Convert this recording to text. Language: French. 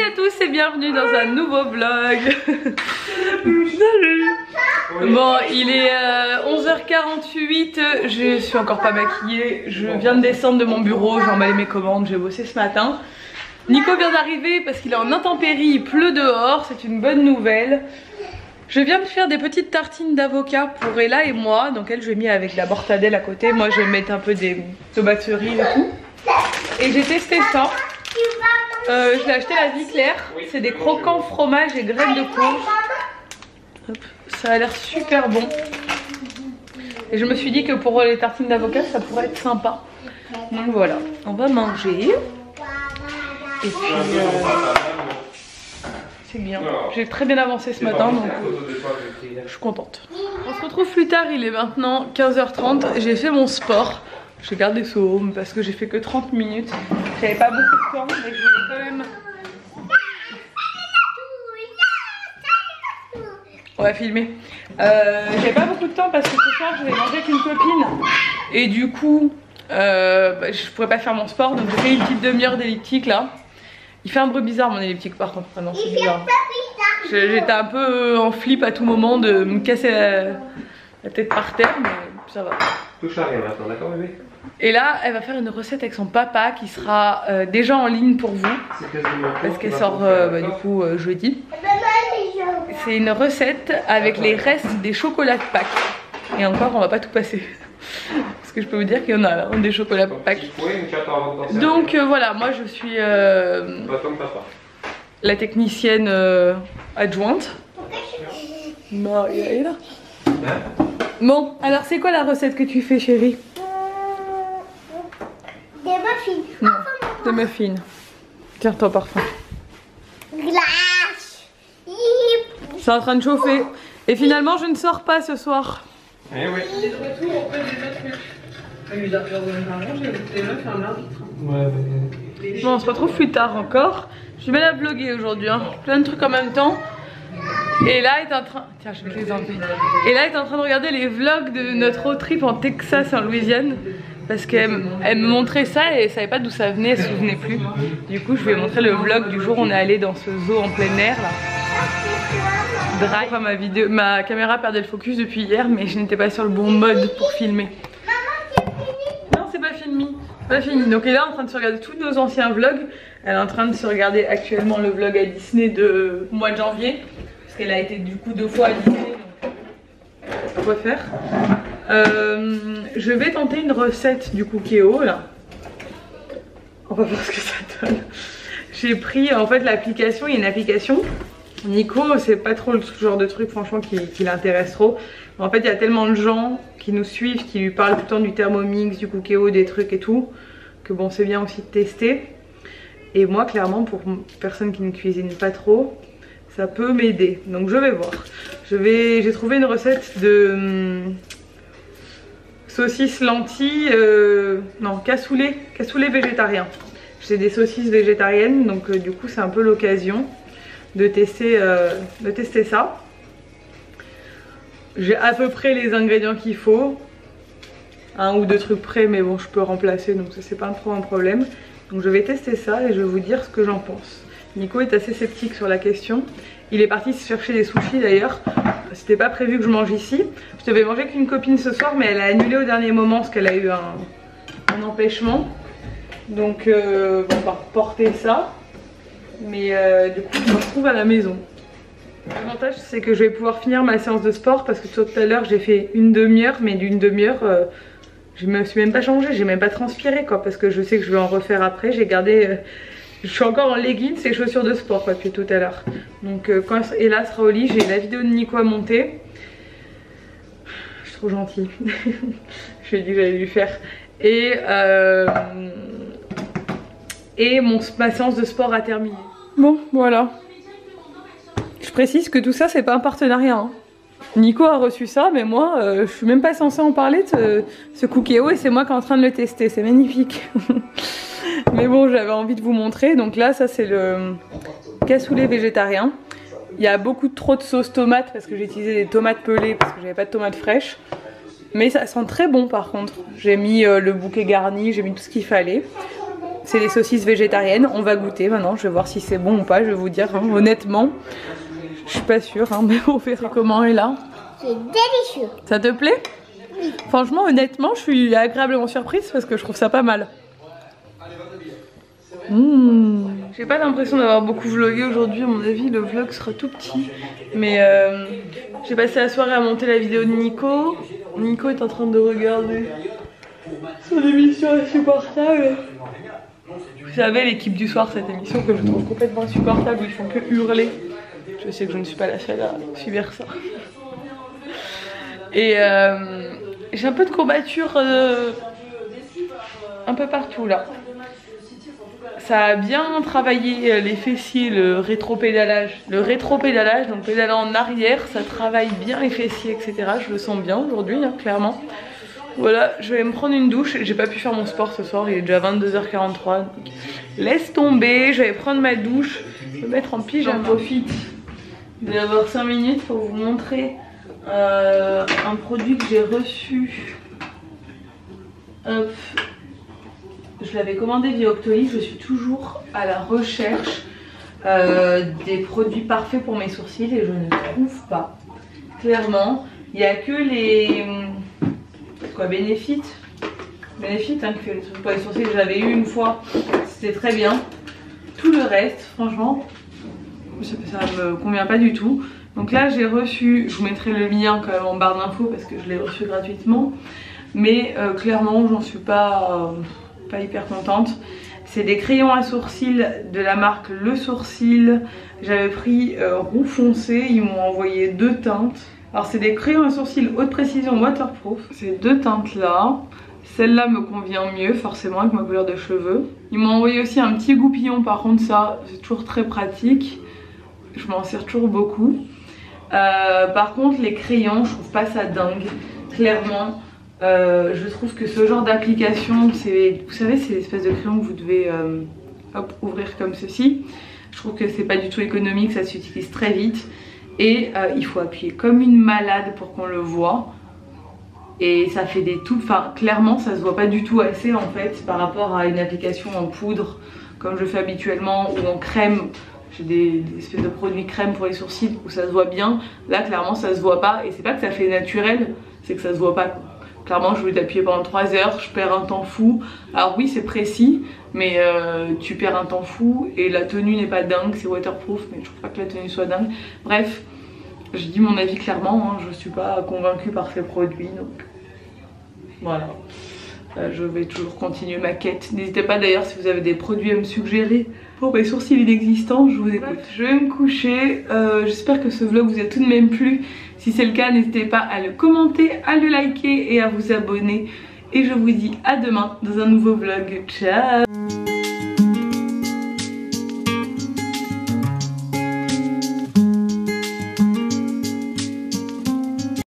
à tous et bienvenue dans un nouveau vlog. Salut. Bon, il est 11h48, je suis encore pas maquillée. Je viens de descendre de mon bureau, j'ai emballé mes commandes, j'ai bossé ce matin. Nico vient d'arriver parce qu'il est en intempérie, il pleut dehors, c'est une bonne nouvelle. Je viens de faire des petites tartines d'avocat pour Ella et moi. Donc elle, je l'ai mis avec la mortadelle à côté. Moi, je vais mettre un peu des tomates cerises et tout. Et j'ai testé ça. Je l'ai acheté à la vie claire. C'est des croquants fromage et graines de courge. Hop, ça a l'air super bon. Et je me suis dit que pour les tartines d'avocat, ça pourrait être sympa. Donc voilà, on va manger. Et puis... c'est bien. J'ai très bien avancé ce matin, donc je suis contente. On se retrouve plus tard, il est maintenant 15h30. J'ai fait mon sport. J'ai gardé ce home parce que j'ai fait que 30 minutes. J'avais pas beaucoup de temps, mais je voulais quand même... On va filmer. J'avais pas beaucoup de temps parce que ce soir je vais manger avec une copine. Et du coup, je pourrais pas faire mon sport. Donc j'ai fait une petite demi-heure d'elliptique là. Il fait un bruit bizarre mon elliptique par contre. Ah non, c'est bizarre. J'étais un peu en flip à tout moment de me casser la tête par terre, mais ça va. Touche à rien maintenant, d'accord bébé? Et là, elle va faire une recette avec son papa qui sera déjà en ligne pour vous. Parce qu'elle sort du coup jeudi. C'est une recette avec les restes des chocolats de Pâques. Et encore, on va pas tout passer. Parce que je peux vous dire qu'il y en a des chocolats de Pâques. Donc voilà, moi je suis la technicienne adjointe. Maria est là. Bon, alors c'est quoi la recette que tu fais, chérie? Des muffins. Non, des muffins. Tiens ton parfum. Glace. C'est en train de chauffer. Et finalement, je ne sors pas ce soir. Eh oui. Il est de retour, on fait des autres trucs. Il a fait des meufs un arbitre. Ouais, Bon, on se retrouve plus tard encore. Je vais la vlogger aujourd'hui, hein. Plein de trucs en même temps. Et là est en train... Tiens, je vais les enlever. Et là est en train de regarder les vlogs de notre road trip en Texas et en Louisiane. Parce qu'elle me montrait ça et elle savait pas d'où ça venait, elle se souvenait plus. Du coup, je lui ai montré le vlog du jour où on est allé dans ce zoo en plein air là. Drive. Enfin, ma caméra perdait le focus depuis hier, mais je n'étais pas sur le bon mode pour filmer. Non, c'est pas fini. Pas fini. Donc elle est là en train de se regarder tous nos anciens vlogs. Elle est en train de se regarder actuellement le vlog à Disney de mois de janvier. Parce qu'elle a été du coup 2 fois à Disney. Donc quoi faire. Je vais tenter une recette du cookéo là. On va voir ce que ça donne. J'ai pris en fait l'application, il y a une application. Nico, c'est pas trop le genre de truc franchement qui l'intéresse trop. En fait, il y a tellement de gens qui nous suivent, qui lui parlent tout le temps du Thermomix, du cookéo, des trucs et tout, que bon, c'est bien aussi de tester. Et moi, clairement, pour une personne qui ne cuisine pas trop, ça peut m'aider. Donc je vais voir. J'ai trouvé une recette de saucisses lentilles, non, cassoulet végétarien. J'ai des saucisses végétariennes, donc du coup, c'est un peu l'occasion de tester ça. J'ai à peu près les ingrédients qu'il faut, 1 ou 2 trucs près, mais bon je peux remplacer, donc ça c'est pas trop un problème. Donc je vais tester ça et je vais vous dire ce que j'en pense. Nico est assez sceptique sur la question. Il est parti se chercher des sushis d'ailleurs. C'était pas prévu que je mange ici. Je devais manger avec une copine ce soir, mais elle a annulé au dernier moment parce qu'elle a eu un empêchement. Donc on va reporter ça. Mais du coup je me retrouve à la maison. L'avantage c'est que je vais pouvoir finir ma séance de sport parce que tout à l'heure j'ai fait une demi-heure, mais d'une demi-heure je me suis même pas changée, j'ai même pas transpiré quoi, parce que je sais que je vais en refaire après. J'ai gardé, je suis encore en leggings et chaussures de sport quoi, depuis tout à l'heure. Donc quand Ella sera au lit, j'ai la vidéo de Nico à monter. Je suis trop gentille. Je lui ai dit que j'allais lui faire. Et ma séance de sport a terminé. Bon, voilà. Je précise que tout ça, c'est pas un partenariat. Hein. Nico a reçu ça, mais moi, je suis même pas censée en parler de ce cookéo et c'est moi qui est en train de le tester. C'est magnifique. Mais bon, j'avais envie de vous montrer. Donc là, ça, c'est le cassoulet végétarien. Il y a beaucoup trop de sauce tomate parce que j'ai utilisé des tomates pelées parce que j'avais pas de tomates fraîches. Mais ça sent très bon par contre. J'ai mis le bouquet garni, j'ai mis tout ce qu'il fallait. c'est les saucisses végétariennes. On va goûter maintenant, je vais voir si c'est bon ou pas, je vais vous dire, hein. Honnêtement, je suis pas sûre, hein, mais on verra comment elle est là. C'est délicieux. Ça te plaît? Oui. Franchement, honnêtement, je suis agréablement surprise parce que je trouve ça pas mal. J'ai pas l'impression d'avoir beaucoup vlogué aujourd'hui, à mon avis le vlog sera tout petit. Mais j'ai passé la soirée à monter la vidéo de Nico. Nico est en train de regarder son émission insupportable. Vous savez, l'équipe du soir, cette émission que je trouve complètement insupportable, où ils font que hurler. Je sais que je ne suis pas la seule à subir ça. Et j'ai un peu de courbature un peu partout là. Ça a bien travaillé les fessiers, le rétro-pédalage. Le rétro-pédalage, donc pédaler en arrière, ça travaille bien les fessiers, etc. Je le sens bien aujourd'hui, hein, clairement. Voilà, je vais me prendre une douche. J'ai pas pu faire mon sport ce soir, il est déjà 22h43. Donc laisse tomber, je vais prendre ma douche, me mettre en pyjama. J'en profite d'avoir 5 minutes pour vous montrer un produit que j'ai reçu. Hop. Je l'avais commandé via Octoly, je suis toujours à la recherche des produits parfaits pour mes sourcils et je ne trouve pas. Clairement, il n'y a que les Benefit hein, qui fait les trucs pour les sourcils, j'avais eu une fois, c'était très bien. Tout le reste, franchement, ça me convient pas du tout. Donc là j'ai reçu, je vous mettrai le lien quand même en barre d'infos parce que je l'ai reçu gratuitement. Mais clairement j'en suis pas hyper contente. C'est des crayons à sourcils de la marque Le Sourcil. J'avais pris roux foncé, ils m'ont envoyé 2 teintes. Alors c'est des crayons à sourcils haute précision waterproof. Ces 2 teintes là. Celle-là me convient mieux forcément avec ma couleur de cheveux. Ils m'ont envoyé aussi un petit goupillon, par contre ça c'est toujours très pratique. Je m'en sers toujours beaucoup. Par contre les crayons, je trouve pas ça dingue. Clairement. Je trouve que ce genre d'application, vous savez, c'est l'espèce de crayon que vous devez hop, ouvrir comme ceci. Je trouve que c'est pas du tout économique, ça s'utilise très vite. Et il faut appuyer comme une malade pour qu'on le voit. Et ça fait des touffes, enfin clairement ça se voit pas du tout assez en fait par rapport à une application en poudre comme je fais habituellement ou en crème. J'ai des espèces de produits crème pour les sourcils où ça se voit bien. Là clairement ça se voit pas et c'est pas que ça fait naturel, c'est que ça se voit pas. Clairement je voulais t'appuyer pendant 3 heures, je perds un temps fou. Alors oui c'est précis mais tu perds un temps fou et la tenue n'est pas dingue, c'est waterproof mais je trouve pas que la tenue soit dingue. Bref, j'ai dit mon avis clairement, hein, je suis pas convaincue par ces produits donc voilà. Je vais toujours continuer ma quête. N'hésitez pas d'ailleurs si vous avez des produits à me suggérer pour mes sourcils inexistants, je vous écoute. Je vais me coucher, j'espère que ce vlog vous a tout de même plu. Si c'est le cas, n'hésitez pas à le commenter, à le liker et à vous abonner. Et je vous dis à demain dans un nouveau vlog. Ciao!